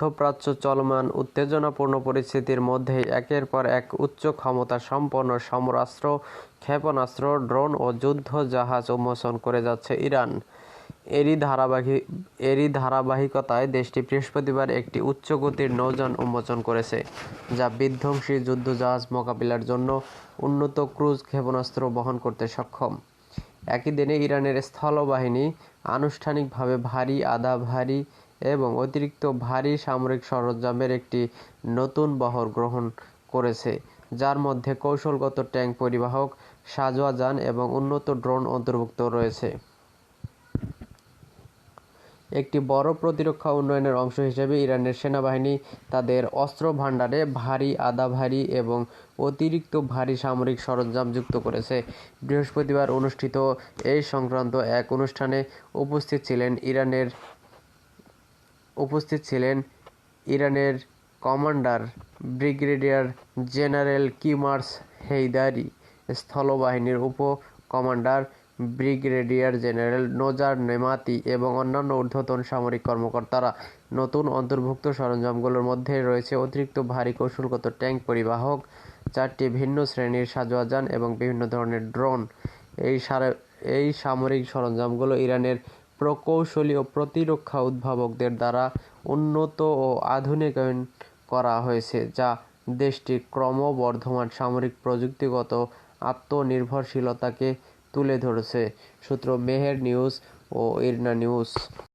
মধ্যপ্রাচ্য চলমান উত্তেজনাপূর্ণ পরিস্থিতির মধ্যেই একের পর এক উচ্চ ক্ষমতাসম্পন্ন সমরাস্ত্র, ক্ষেপণাস্ত্র, ড্রোন ও যুদ্ধ জাহাজ উন্মোচন করে যাচ্ছে ইরান। এরই ধারাবাহিকতায় দেশটি বৃহস্পতিবার একটি উচ্চগতির নৌযান উন্মোচন করেছে, যা বিধ্বংসী যুদ্ধজাহাজ মোকাবিলার জন্য উন্নত ক্রুজ ক্ষেপণাস্ত্র বহন করতে সক্ষম। একই দিনে ইরানের স্থলবাহিনী আনুষ্ঠানিকভাবে ভারী, আধা ভারী এবং অতিরিক্ত ভারী সামরিক সরঞ্জামের একটি নতুন বহর গ্রহণ করেছে, যার মধ্যে কৌশলগত ট্যাঙ্ক পরিবাহক, সাঁজোয়া যান এবং উন্নত ড্রোন অন্তর্ভুক্ত রয়েছে। একটি বড় প্রতিরক্ষা উন্নয়নের অংশ হিসেবে ইরানের সেনাবাহিনী তাদের অস্ত্রভান্ডারে ভারী, আধা ভারী এবং অতিরিক্ত ভারী সামরিক সরঞ্জাম যুক্ত করেছে। বৃহস্পতিবার অনুষ্ঠিত এই সংক্রান্ত এক অনুষ্ঠানে উপস্থিত ছিলেন ইরানের commander brigadier general Kiomars Heidari, স্থলবাহিনীর উপ-কমান্ডার ব্রিগেডিয়ার জেনারেল নোজার নেমাতি এবং অন্যান্য ঊর্ধ্বতন সামরিক কর্মকর্তারা। নতুন অন্তর্ভুক্ত সরঞ্জামগুলোর মধ্যে রয়েছে অতিরিক্ত ভারী কৌশলগত ট্যাঙ্ক পরিবাহক, 4টি ভিন্ন শ্রেণীর সাঁজোয়া যান এবং বিভিন্ন ধরনের ড্রোন। এই সামরিক সরঞ্জামগুলো ইরানের প্রকৌশলী ও প্রতিরক্ষা উদ্ভাবকদের দ্বারা উন্নত ও আধুনিকায়ন করা হয়েছে, যা দেশটির ক্রমবর্ধমান সামরিক প্রযুক্তিগত আত্মনির্ভরশীলতাকে তুলে ধরেছে। সূত্র মেহের নিউজ ও ইরনা নিউজ।